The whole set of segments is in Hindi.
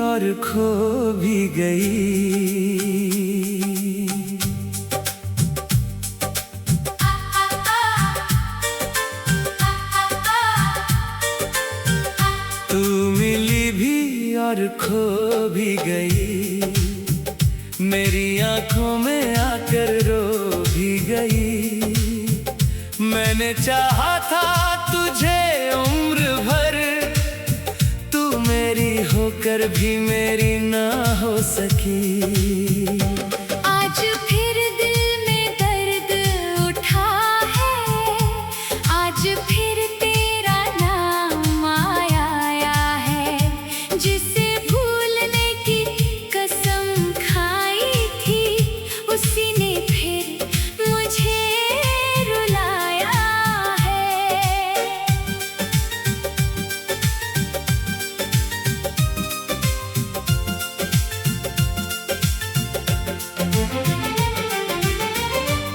और खो भी गई। तू मिली भी और खो भी गई, मेरी आंखों में आकर रो भी गई। मैंने चाहा था तुझे उम्र भर, तू मेरी होकर भी मेरी ना हो सकी। आज फिर दिल में दर्द उठा है, आज फिर तेरा नाम आया है। जिसे भूलने की कसम खाई थी, उसी ने फिर मुझे रुलाया है।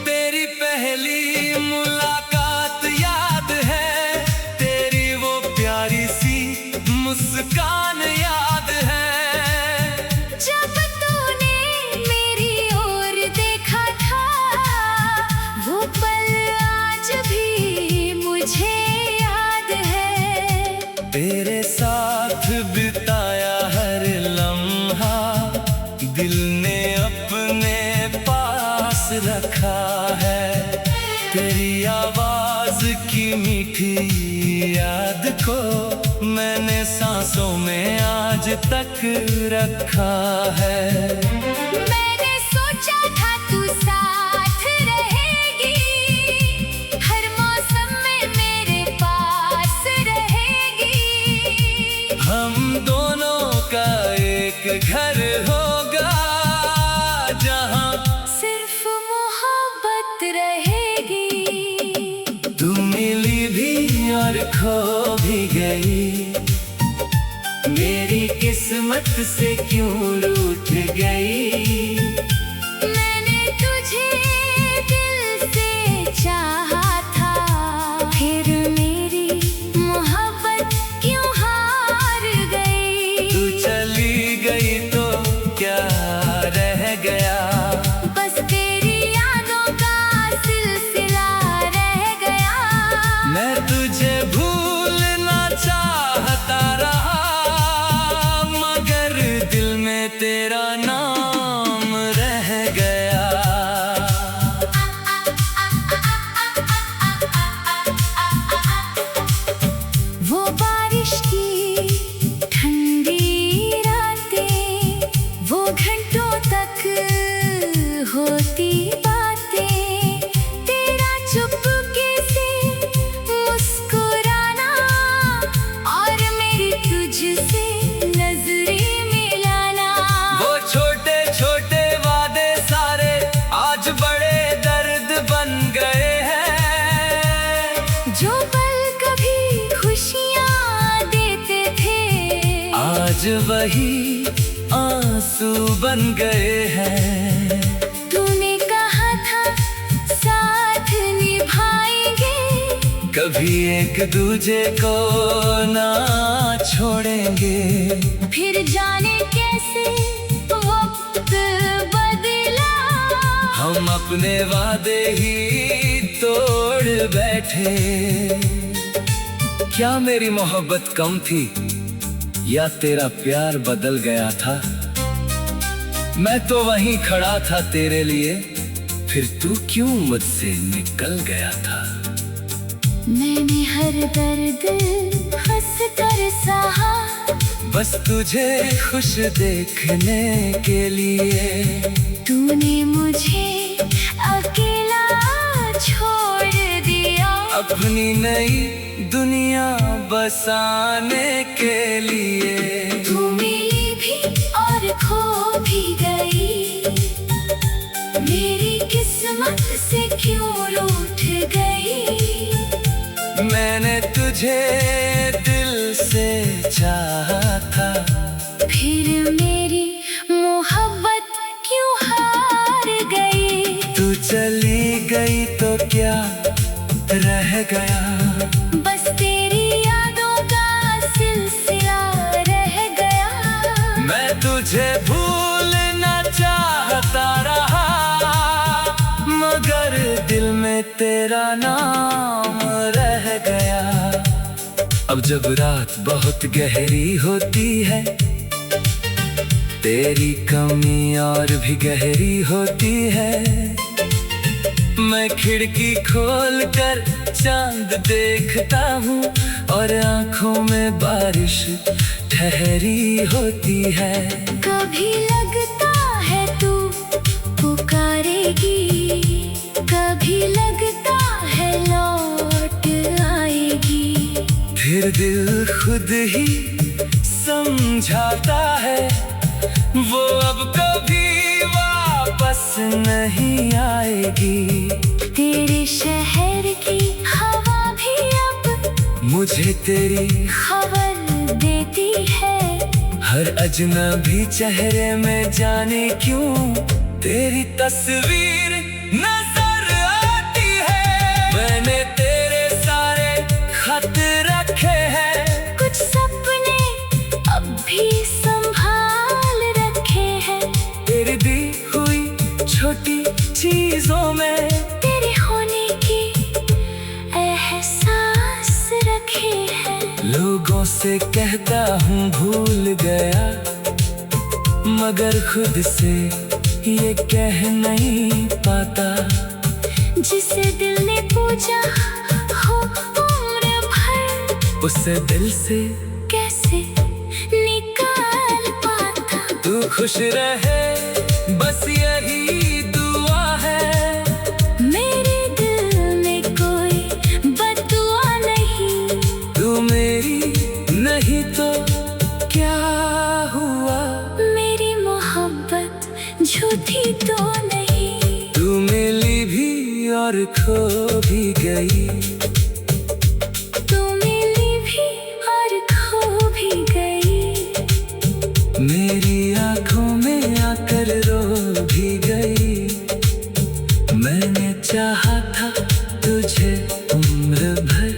तेरी पहली मुलाकात याद है, तेरी वो प्यारी सी मुस्कान याद है। जब तूने मेरी ओर देखा था, वो पल आज भी मुझे याद है। तेरे साथ बिताया हर लम्हा दिल ने अपने पास रखा है। तेरी आवाज की मीठी याद को मैंने सांसों में आज तक रखा है। मैंने सोचा था तू साथ रहेगी, हर मौसम में मेरे पास रहेगी। हम दोनों का एक घर होगा, जहाँ सिर्फ मोहब्बत रहेगी। तू मिली भी और खो भी गई, मेरी किस्मत से क्यों रूठ गई। मैंने तुझे दिल से चाहा था, फिर मेरी मोहब्बत क्यों हार गई। तू चली गई तो क्या रह गया, बस तेरी यादों का सिलसिला रह गया। मैं तुझे भूलना चाहता रहा, मगर दिल में तेरा नाम रह गया। वो बारिश की ठंडी रातें, वो घंटों तक होती बातें। तेरा चुपके से मुस्कुराना और मेरी तुझसे नजरें मिलाना। वो छोटे छोटे वादे सारे आज बड़े दर्द बन गए हैं। जो पल कभी खुशियाँ देते थे, आज वही आंसू बन गए हैं। तूने कहा था साथ निभाएंगे, कभी एक दूजे को ना छोड़ेंगे। फिर जाने कैसे वक्त बदला। हम अपने वादे ही तोड़ बैठे। क्या मेरी मोहब्बत कम थी या तेरा प्यार बदल गया था। मैं तो वहीं खड़ा था तेरे लिए, फिर तू क्यों मुझसे निकल गया था। मैंने हर दर्द हंस कर सहा, बस तुझे खुश देखने के लिए। तूने मुझे अकेला छोड़ दिया, अपनी नई दुनिया बसाने के लिए। तू मिली भी और खो भी गई, मेरी किस्मत से क्यों रूठ गई। मैंने तुझे दिल से चाहा था, फिर मेरी मोहब्बत क्यों हार गई। तू चली गई तो क्या रह गया। बस तेरी यादों का सिलसिला रह गया। मैं तुझे भूलना चाहता रहा, मगर दिल में तेरा नाम रह गया। अब जब रात बहुत गहरी होती है, तेरी कमी और भी गहरी होती है। मैं खिड़की खोल कर चांद देखता हूँ और आंखों में बारिश ठहरी होती है। कभी लगता है तू पुकारेगी, कभी लगता है लौट आएगी। फिर दिल खुद ही समझाता है वो अब कभी वापस नहीं आएगी। तेरे शहर की हवा भी अब मुझे तेरी खबर देती है। हर अजनबी चेहरे में जाने क्यों तेरी तस्वीर नजर आती है। मैंने तेरे सारे खत रखे हैं, कुछ सपने अब भी संभाल रखे हैं। तेरी दी हुई छोटी चीजों में तेरे होने की एहसास रखे हैं। लोगों से कहता हूँ भूल गया, मगर खुद से ये कह नहीं पाता। जिसे दिल ने पूजा हो उम्र भर, उसे दिल से कैसे निकाल पाता। तू खुश रहे बस यही दुआ है। मेरे दिल में कोई बददुआ नहीं। तू मेरी नहीं तो क्या हुआ, मेरी मोहब्बत झूठी तो नहीं। तू मिली भी और खो भी गई। तू मिली भी और खो भी गई। मेरी आंखों में आकर रो भी गई। मैंने चाहा था तुझे उम्र भर,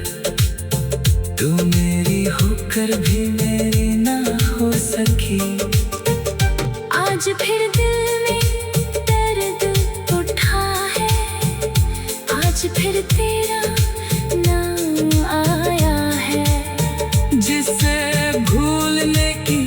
तू मेरी होकर भी मेरी ना हो सकी। आज फिर दिल में दर्द उठा है, आज फिर तेरा नाम आया है। जिसे भूलने की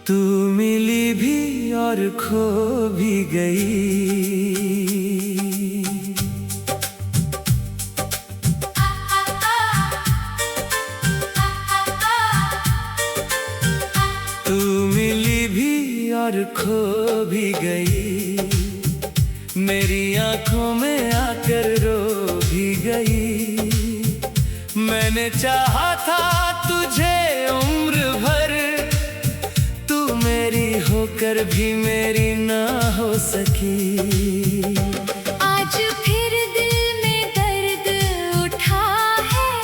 तू मिली भी और खो भी गई। तू मिली भी और खो भी गई। मेरी आंखों में आकर रो भी गई। मैंने चाहा था तुझे उम्र भर, तू मेरी होकर भी मेरी ना हो सकी। आज फिर दिल में दर्द उठा है,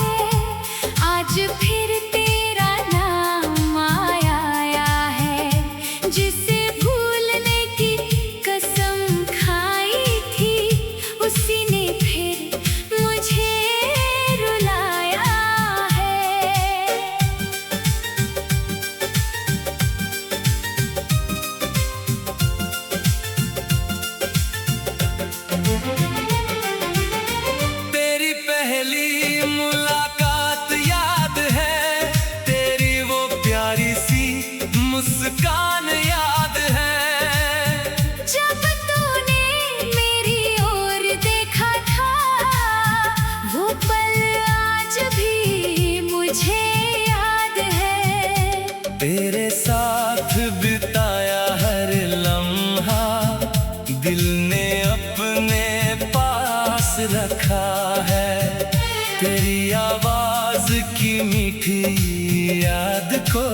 आज फिर तेरा नाम आया है। जिसे भूलने की कसम खाई थी, उसी ने फिर मुझे रुलाया है। तेरी पहली मुलाकात याद है, तेरी वो प्यारी सी मुस्कान याद है। जब तूने मेरी ओर देखा था, वो पल आज भी मुझे याद है। तेरे साथ बिताया हर लम्हा दिल ने अपने पास रखा है। तेरी आवाज की मीठी याद को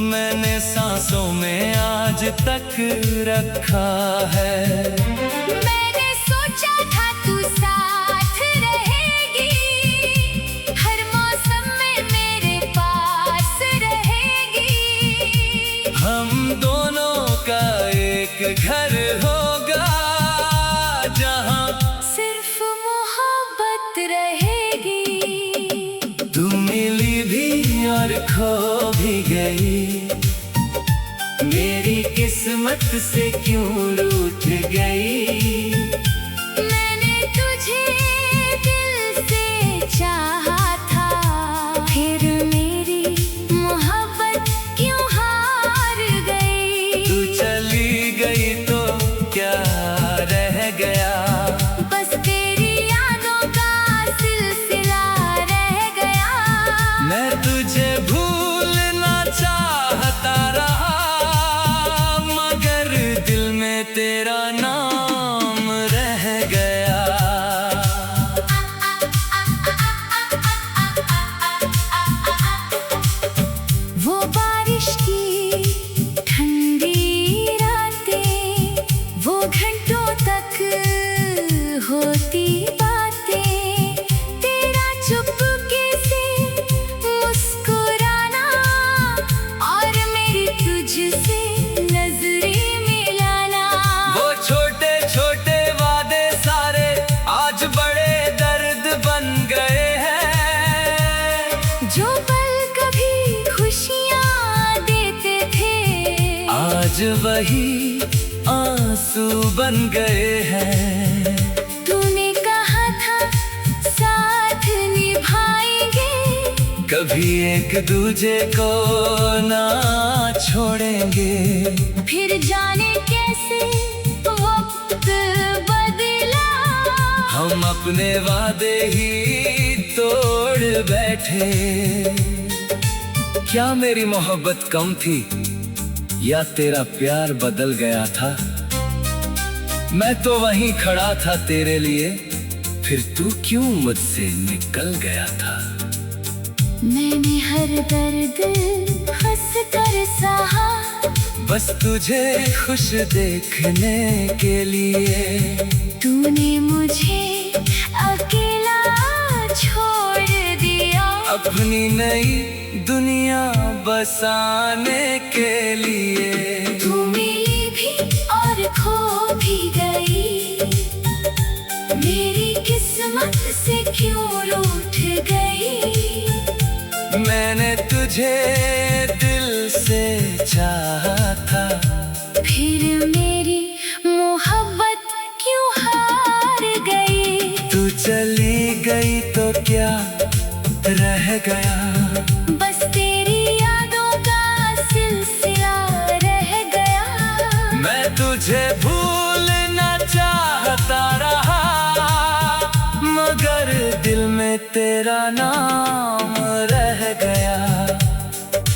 मैंने सांसों में आज तक रखा है। मैंने सोचा था तू साथ रहेगी, हर मौसम में मेरे पास रहेगी। हम दोनों का एक घर खो भी गई। मेरी किस्मत से क्यों रूठ गई। मैंने तुझे दिल से चाहा था, फिर मेरी मोहब्बत क्यों हार गई। तू चली गई तो क्या रह गया। बस तेरी यादों का सिलसिला रह गया। मैं तुझे भूलना चाहता रहा, मगर दिल में तेरा नाम रह गया। वो बारिश की ठंडी रातें, वो घंटों तक होती बातें, तेरा चुपके से मुस्कुराना और मेरी तुझसे नजरें मिलाना। वो छोटे छोटे वादे सारे आज बड़े दर्द बन गए हैं। जो पल कभी खुशियाँ देते थे, आज वही आंसू बन गए हैं। तूने कहा था साथ निभाएंगे, कभी एक दूजे को ना छोड़ेंगे। फिर जाने कैसे वक्त बदला। हम अपने वादे ही तोड़ बैठे। क्या मेरी मोहब्बत कम थी या तेरा प्यार बदल गया था। मैं तो वहीं खड़ा था तेरे लिए, फिर तू क्यों मुझसे निकल गया था। मैंने हर दर्द हंस कर सहा, बस तुझे खुश देखने के लिए। तूने मुझे अकेला छोड़ दिया। अपनी नई दुनिया बसाने के लिए। तू मिली भी और खो भी गई। मेरी किस्मत से क्यों रूठ गई। मैंने तुझे दिल से चाहा था, फिर मेरी मोहब्बत क्यों हार गई। तू चली गई तो क्या रह गया। बस तेरी यादों का सिलसिला रह गया। मैं तुझे भूलना चाहता रहा, मगर दिल में तेरा नाम रह गया।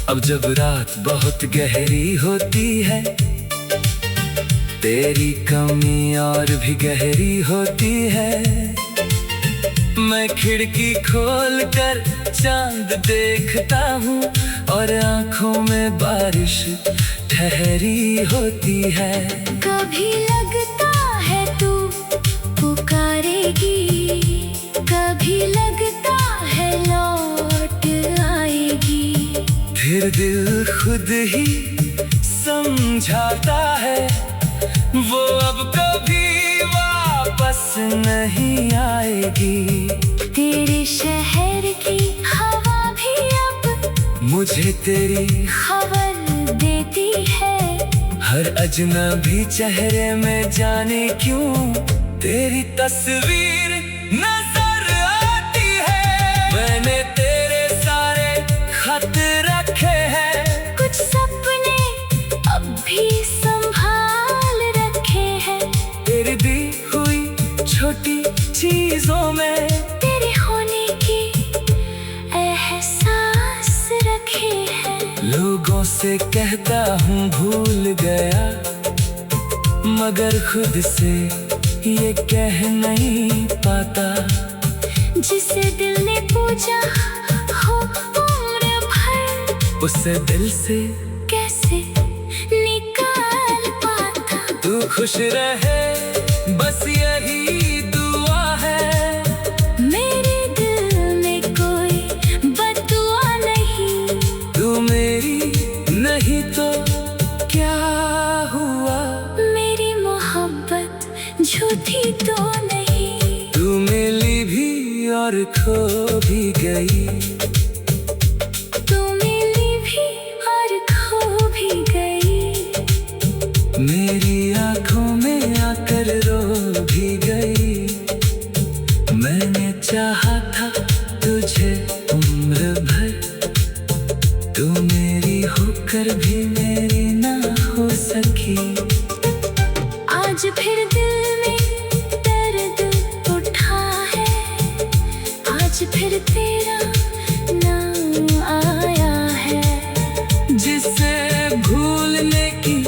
अब जब रात बहुत गहरी होती है, तेरी कमी और भी गहरी होती है। मैं खिड़की खोल कर चांद देखता हूँ और आंखों में बारिश ठहरी होती है। कभी लगता है तू पुकारेगी, कभी लगता है लौट आएगी। फिर दिल खुद ही समझाता है वो अब कभी वापस नहीं आएगी। तेरे शहर की हवा भी अब मुझे तेरी खबर देती है। हर अजनबी चेहरे में जाने क्यों तेरी तस्वीर नजर आती है। मैंने तेरे सारे खत रखे हैं, कुछ सपने अब भी संभाल रखे हैं। तेरी दी हुई छोटी चीजों में तेरे होने की एहसास रखे हैं। लोगों से कहता हूँ भूल गया, मगर खुद से ये कह नहीं पाता। जिसे दिल ने पूछा हो उम्र भर, उसे दिल से कैसे निकाल पाता। तू खुश रहे बस यही दुआ है। मेरे दिल में कोई बददुआ नहीं। तू मेरी नहीं तो क्या हुआ। मेरी मोहब्बत झूठी तो नहीं। तू मिली भी और खो भी गई। तू मिली मेरी आंखों में आकर रो भी गई। मैंने चाहा था तुझे उम्र भर, तू मेरी होकर भी मेरी ना हो सकी। आज फिर दिल में दर्द उठा है, आज फिर तेरा नाम आया है। जिसे भूलने की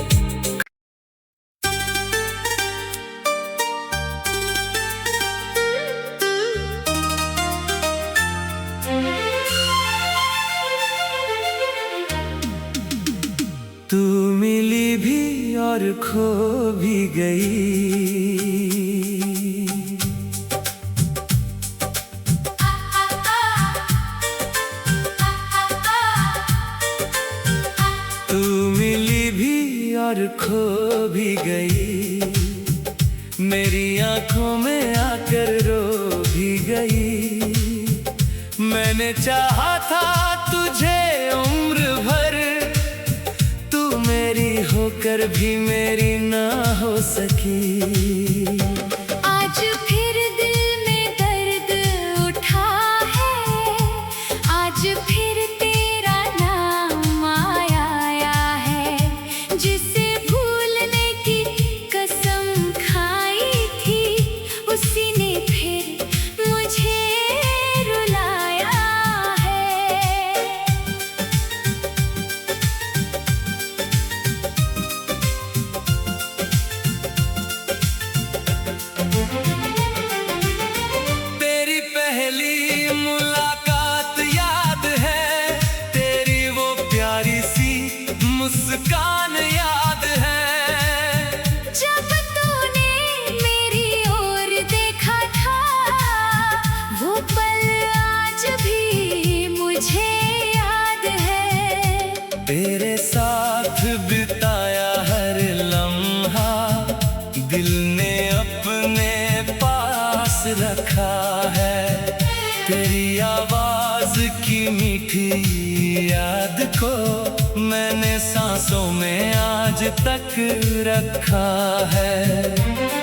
तू मिली भी और खो भी गई। तू मिली भी और खो भी गई, मेरी आंखों में आकर रो भी गई। मैंने चाहा था तुझे उम्र भर, तू मेरी होकर भी मेरी ना हो सकी। आज फिर दिल में दर्द उठा है, आज फिर तेरा नाम आया है। जिसे भूलने की कसम खाई थी, उसी ने फिर मुझे रुलाया है। तेरी पहली मुलाकात याद है, तेरी वो प्यारी सी मुस्कान याद है। जब तूने मेरी ओर देखा था, वो पल आज भी मुझे याद है। तेरे साथ बिताया हर लम्हा, दिल ने अपने पास रखा है। तेरी आवाज की मीठी याद को मैंने सांसों में आज तक रखा है।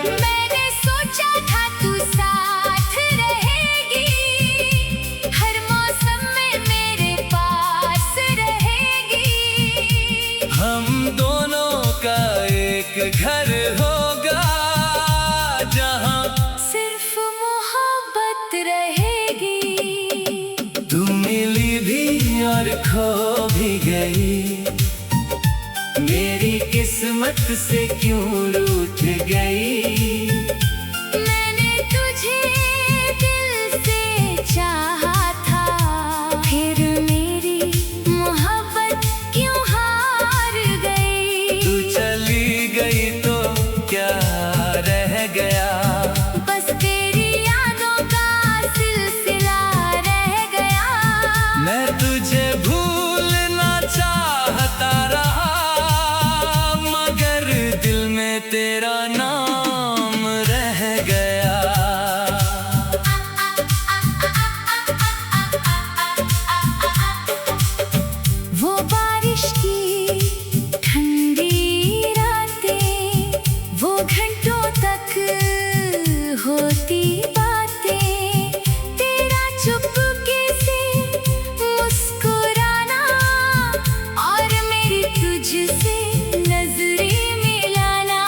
मैंने सोचा था तू साथ रहेगी, हर मौसम में मेरे पास रहेगी। हम दोनों का एक घर होगा, जहाँ सिर्फ मोहब्बत रहेगी। तू मिली भी और खो भी गई, मेरी किस्मत से क्यों रूठ गई। मैंने तुझे दिल से चाहा था, फिर मेरी मोहब्बत क्यों हार गई। तू चली गई तो क्या रह गया, बस तेरी यादों का सिलसिला रह गया। मैं तुझे भूलना चाहता रहा, मगर दिल में तेरा नाम रह गया। वो बारिश की ठंडी रातें, वो घंटों तक होती बातें, तेरा चुपके से मुस्कुराना और मेरी तुझसे नजरें मिलाना।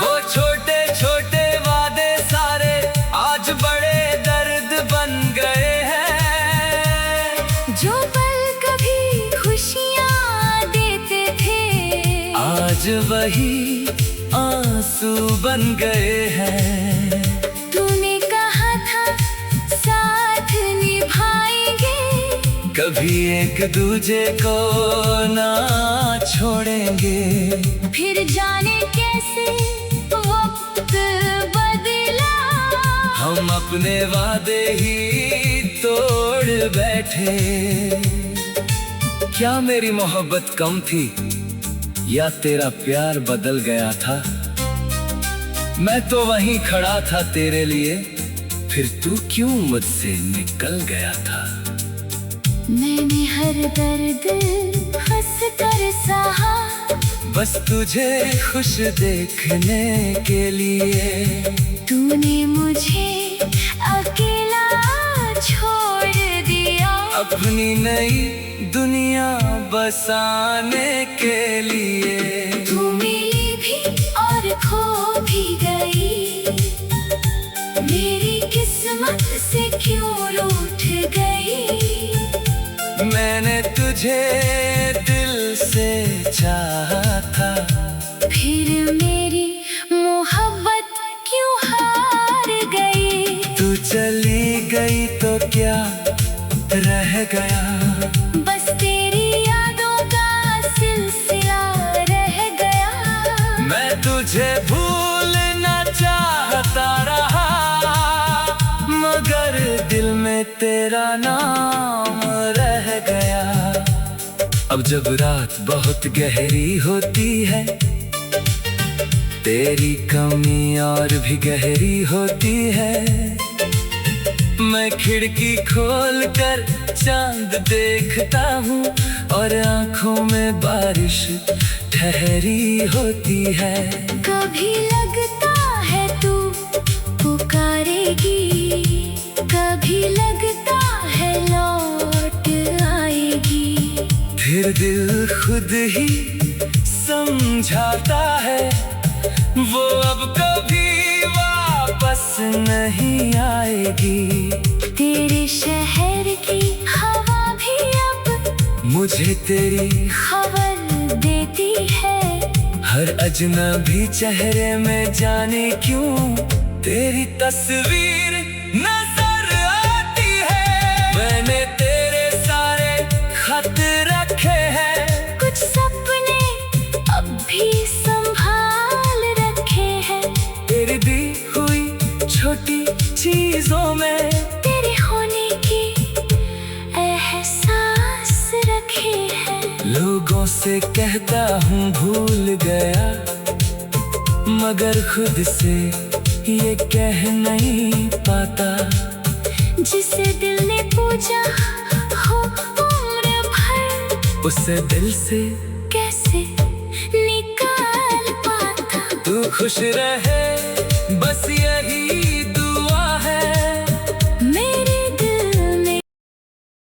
वो छोटे छोटे वादे सारे आज बड़े दर्द बन गए हैं। जो पल कभी खुशियाँ देते थे, आज वही आंसू बन गए हैं। तूने कहा था साथ निभाएंगे, कभी एक दूजे को ना छोड़ेंगे। फिर जाने कैसे वक्त बदला, हम अपने वादे ही तोड़ बैठे। क्या मेरी मोहब्बत कम थी या तेरा प्यार बदल गया था। मैं तो वहीं खड़ा था तेरे लिए, फिर तू क्यों मुझसे निकल गया था। मैंने हर दर्द हंस कर सहा, बस तुझे खुश देखने के लिए। तूने मुझे अकेला छोड़ दिया, अपनी नई दुनिया बसाने के लिए। तू मिली भी और खो भी गई, मेरी किस्मत से क्यों रूठ गई। मैंने तुझे दिल से चाहा था, फिर मेरी मोहब्बत क्यों हार गई। तू चली गई तो क्या रह गया, बस तेरी यादों का सिलसिला रह गया। मैं तुझे भूलना चाहता रहा, मगर दिल में तेरा नाम रह गया। अब जब रात बहुत गहरी होती है, तेरी कमी और भी गहरी होती है। मैं खिड़की खोल कर चांद देखता हूँ और आँखों में बारिश ठहरी होती है। कभी लगता है तू पुकारेगी, कभी लगता है लौट आएगी। फिर दिल खुद ही समझाता है, वो अब कभी वापस नहीं आएगी। तेरे शहर की हवा भी अब मुझे तेरी खबर देती है। हर अजनबी चेहरे में जाने क्यों तेरी तस्वीर नजर आती है। मैंने तेरे सारे खत रखे हैं, कुछ सपने अब भी संभाल रखे हैं। तेरी दी हुई छोटी चीजों में तेरे होने की एहसास रखे हैं। लोगों से कहता हूँ भूल गया, मगर खुद से ये कह नहीं पाता। जिसे दिल ने पूजा हो उम्र भर, उसे दिल से कैसे निकाल पाता। तू खुश रहे बस ये